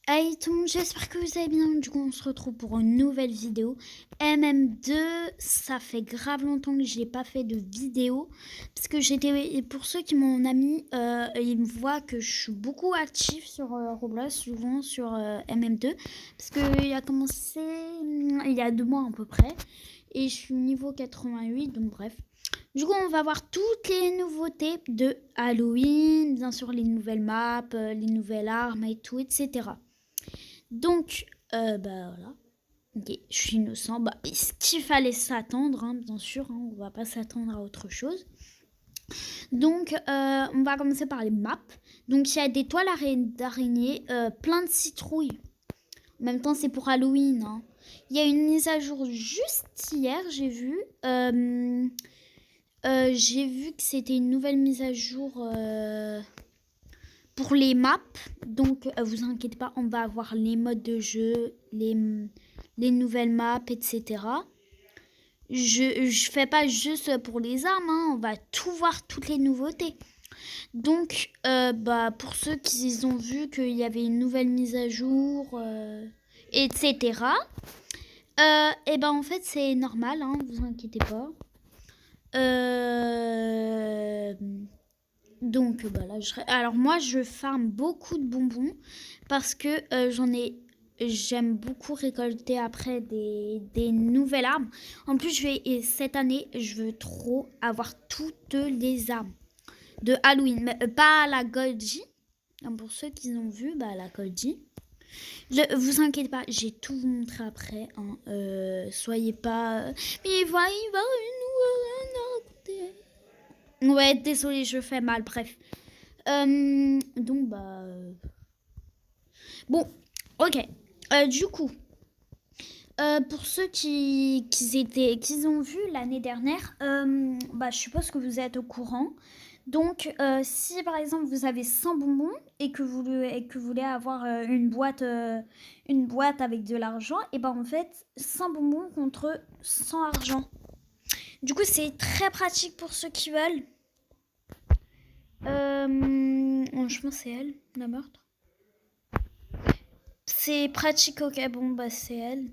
Hey tout le monde, j'espère que vous allez bien. Du coup, on se retrouve pour une nouvelle vidéo. MM2, ça fait grave longtemps que je n'ai pas fait de vidéo. Parce que j'étais. Pour ceux qui m'ont ami, ils me voient que je suis beaucoup actif sur Roblox, souvent sur MM2. Parce qu'il a commencé il y a 2 mois à peu près. Et je suis niveau 88, donc bref. Du coup, on va voir toutes les nouveautés de Halloween, bien sûr les nouvelles maps, les nouvelles armes et tout, etc. Donc, bah voilà. Ok, je suis innocent. Bah, ce qu'il fallait s'attendre, hein, bien sûr. Hein, on va pas s'attendre à autre chose. Donc, on va commencer par les maps. Donc, il y a des toiles d'araignée, plein de citrouilles. En même temps, c'est pour Halloween. Hein. Il y a une mise à jour juste hier, j'ai vu. J'ai vu que c'était une nouvelle mise à jour pour les maps. Donc, vous inquiétez pas, on va avoir les modes de jeu, les nouvelles maps, etc. Je fais pas juste pour les armes, hein, on va tout voir, toutes les nouveautés. Donc, bah, pour ceux qui ont vu qu'il y avait une nouvelle mise à jour, etc. Et ben en fait c'est normal, hein, vous inquiétez pas. Donc voilà, alors moi je farme beaucoup de bonbons parce que j'aime beaucoup récolter après des nouvelles armes. En plus et cette année je veux trop avoir toutes les armes de Halloween, mais pas la Goldie. Pour ceux qui ont vu, bah la Goldie. Vous inquiétez pas, j'ai tout vous montrer après. Hein. Soyez pas. Mais il va nous raconter. Ouais, désolé, je fais mal, bref. Donc, bah. Bon, ok. Du coup, pour ceux qui ont vu l'année dernière, bah, je suppose que vous êtes au courant. Donc, si par exemple vous avez 100 bonbons et que vous voulez avoir une boîte avec de l'argent, et ben en fait, 100 bonbons contre 100 argent. Du coup, c'est très pratique pour ceux qui veulent. Je pense que c'est elle, la meurtre. C'est pratique, ok, bon, bah c'est elle.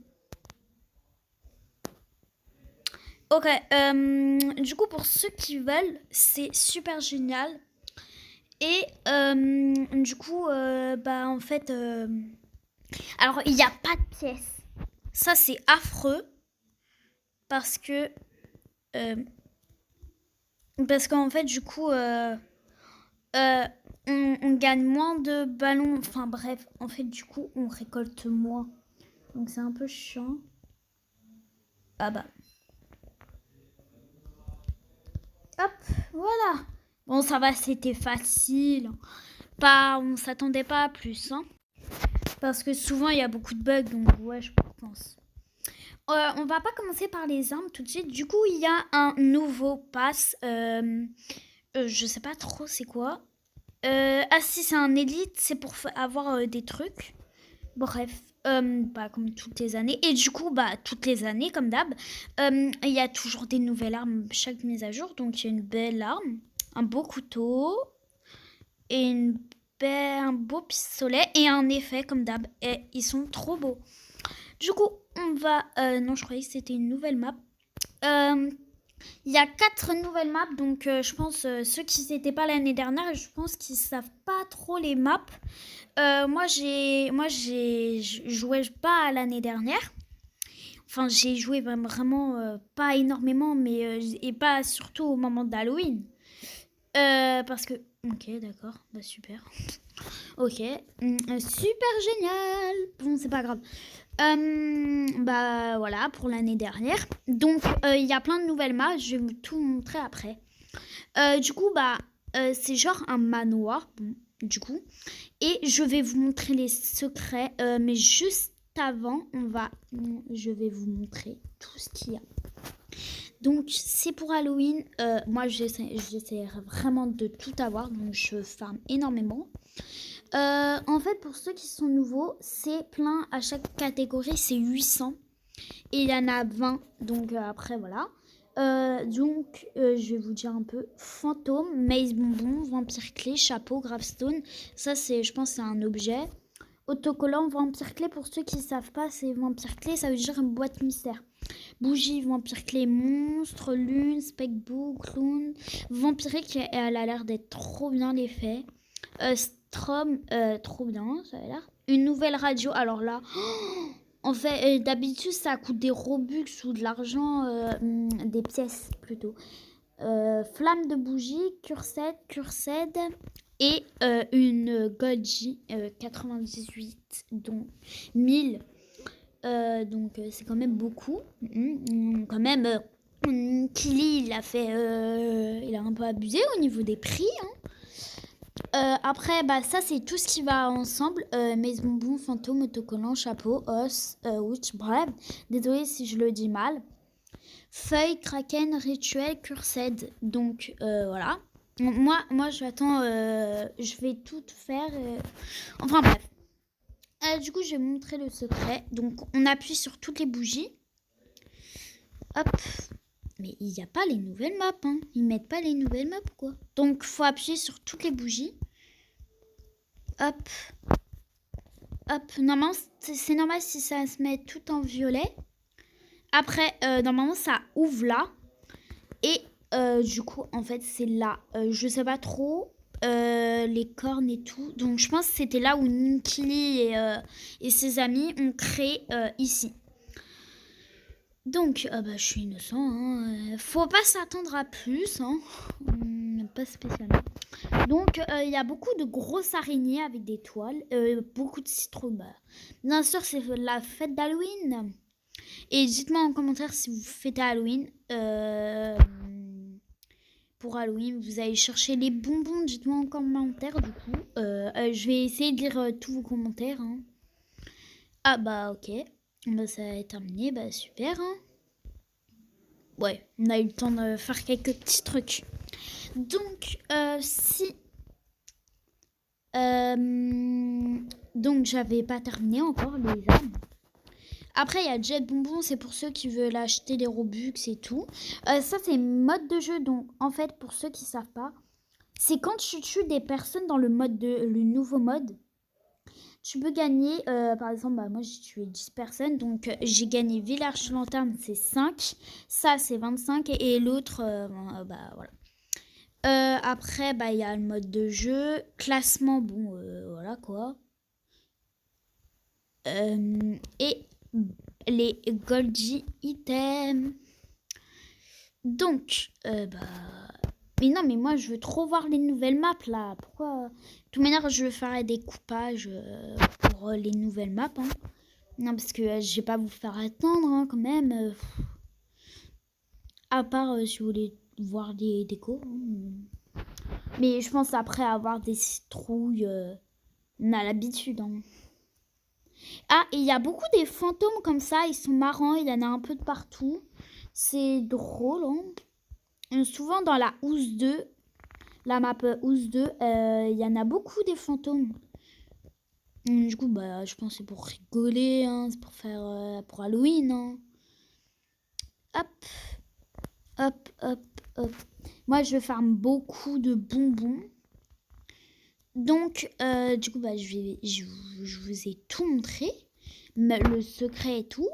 Ok, du coup, pour ceux qui veulent, c'est super génial. Et du coup, bah en fait, alors il n'y a pas de pièces. Ça, c'est affreux parce que, euh, parce qu'en fait, du coup, euh, on gagne moins de ballons. Enfin bref, en fait, du coup, on récolte moins. Donc c'est un peu chiant. Ah bah. Hop, voilà. Bon, ça va, c'était facile. Pas, on s'attendait pas à plus, hein. Parce que souvent, il y a beaucoup de bugs, donc ouais, je pense. On va pas commencer par les armes tout de suite. Du coup, il y a un nouveau pass. Je sais pas trop c'est quoi. Ah si, c'est un élite, c'est pour avoir des trucs. Bref, bah, comme toutes les années. Et du coup, bah, toutes les années, comme d'hab, il y a toujours des nouvelles armes chaque mise à jour. Donc, il y a une belle arme, un beau couteau et un beau pistolet et un effet, comme d'hab. Et ils sont trop beaux. Du coup, on va... non, je croyais que c'était une nouvelle map. Il y a 4 nouvelles maps, donc je pense ceux qui n'étaient pas l'année dernière, je pense qu'ils savent pas trop les maps. Moi, j'ai joué pas l'année dernière. Enfin, j'ai joué vraiment pas énormément, mais et pas surtout au moment d'Halloween. Parce que... Ok, d'accord, bah super. Ok, super génial. Bon, c'est pas grave. Bah voilà, pour l'année dernière. Donc, il y a plein de nouvelles maps. Je vais vous tout montrer après. Du coup, bah, c'est genre un manoir. Bon, du coup. Et je vais vous montrer les secrets. Mais juste avant, je vais vous montrer tout ce qu'il y a. Donc, c'est pour Halloween. Moi, j'essaierai vraiment de tout avoir. Donc, je farm énormément. En fait, pour ceux qui sont nouveaux, c'est plein. À chaque catégorie, c'est 800. Et il y en a 20. Donc, après, voilà. Je vais vous dire un peu fantôme, maze bonbon, vampire clé, chapeau, gravestone. Ça, je pense, c'est un objet. Autocollant Vampire Clé, pour ceux qui ne savent pas, c'est Vampire Clé, ça veut dire une boîte mystère. Bougie, Vampire Clé, monstre, lune, spec-book, clown. Vampirique, elle a l'air d'être trop bien l'effet. Strom, trop bien, ça a l'air. Une nouvelle radio, alors là, en fait, d'habitude, ça coûte des Robux ou de l'argent, des pièces plutôt. Flamme de bougie, Cursed et une Golgi 98, dont 1000. Donc c'est quand même beaucoup. Quand même, Kili, il a un peu abusé au niveau des prix. Après, ça c'est tout ce qui va ensemble. Mes bonbons, fantômes, autocollants, chapeau, os, witch, bref. Désolée si je le dis mal. Feuille, kraken, rituel, cursed. Donc voilà. Moi j'attends, je vais tout faire. Enfin bref. Du coup, je vais vous montrer le secret. Donc, on appuie sur toutes les bougies. Hop. Mais il n'y a pas les nouvelles maps. Hein. Ils mettent pas les nouvelles maps, quoi. Donc, il faut appuyer sur toutes les bougies. Hop. Hop. Normalement, c'est normal si ça se met tout en violet. Après, normalement, ça ouvre là. Et du coup, en fait, c'est là. Je sais pas trop. Les cornes et tout. Donc je pense que c'était là où Ninkili et ses amis ont créé ici. Donc je suis innocent. Hein. Faut pas s'attendre à plus. Hein. Pas spécialement. Donc il y a beaucoup de grosses araignées avec des toiles. Beaucoup de citron. Bien sûr, c'est la fête d'Halloween. Et dites-moi en commentaire si vous fêtez Halloween. Pour Halloween, vous allez chercher les bonbons, dites-moi en commentaire du coup. Je vais essayer de lire tous vos commentaires. Hein. Ah ok, ça est terminé, super. Hein. Ouais, on a eu le temps de faire quelques petits trucs. Donc, donc j'avais pas terminé encore les âmes. Après, il y a Jet Bonbon, c'est pour ceux qui veulent acheter des Robux et tout. Ça, c'est mode de jeu. Donc, en fait, pour ceux qui ne savent pas, c'est quand tu tues des personnes dans le nouveau mode. Tu peux gagner, par exemple, moi, j'ai tué 10 personnes. Donc, j'ai gagné Village Lanterne, c'est 5. Ça, c'est 25. Et l'autre, voilà. Après, il y a le mode de jeu. Classement, voilà, quoi. Et les Golgi items. Donc, mais non, mais moi, je veux trop voir les nouvelles maps, là. Pourquoi? De toute manière, je vais faire des coupages pour les nouvelles maps. Hein. Non, parce que je vais pas vous faire attendre, hein, quand même. À part si vous voulez voir des décos. Hein. Mais je pense après avoir des citrouilles, on a l'habitude, hein. Ah, et il y a beaucoup des fantômes comme ça, ils sont marrants, il y en a un peu de partout. C'est drôle, hein. Souvent dans la Ouse 2, la map Ouse 2, il y en a beaucoup des fantômes. Du coup, je pense que c'est pour rigoler, hein, c'est pour faire pour Halloween. Hein. Hop, hop, hop, hop. Moi, je farme beaucoup de bonbons. Donc, du coup, je vous ai tout montré. Le secret et tout.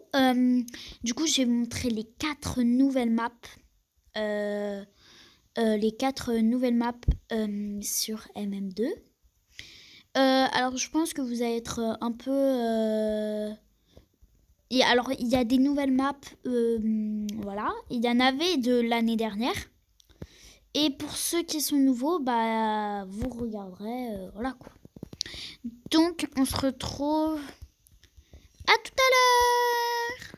Du coup, je vais vous montrer les 4 nouvelles maps. Les 4 nouvelles maps sur MM2. Alors, je pense que vous allez être un peu... alors, il y a des nouvelles maps. Voilà. Il y en avait de l'année dernière. Et pour ceux qui sont nouveaux, vous regarderez. Voilà quoi. Donc, on se retrouve... À tout à l'heure.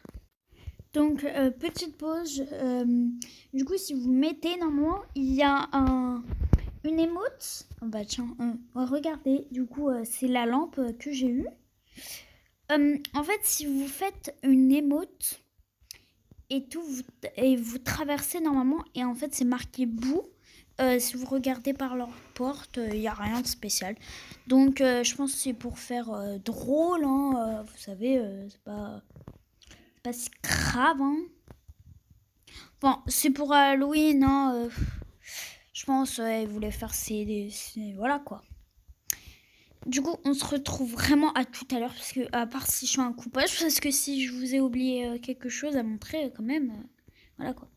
Donc, petite pause. Du coup, si vous mettez, normalement, il y a une émote. Tiens, regardez. Du coup, c'est la lampe que j'ai eue. En fait, si vous faites une émote et tout, vous traversez normalement, et en fait, c'est marqué boue. Si vous regardez par leur porte, il n'y a rien de spécial. Donc, je pense que c'est pour faire drôle. Hein, vous savez, c'est pas si grave. Hein. Bon, c'est pour Halloween. Hein, je pense ils voulaient faire voilà quoi. Du coup, on se retrouve vraiment à tout à l'heure, parce que, à part si je fais un coupage, parce que si je vous ai oublié quelque chose à montrer, quand même, voilà quoi.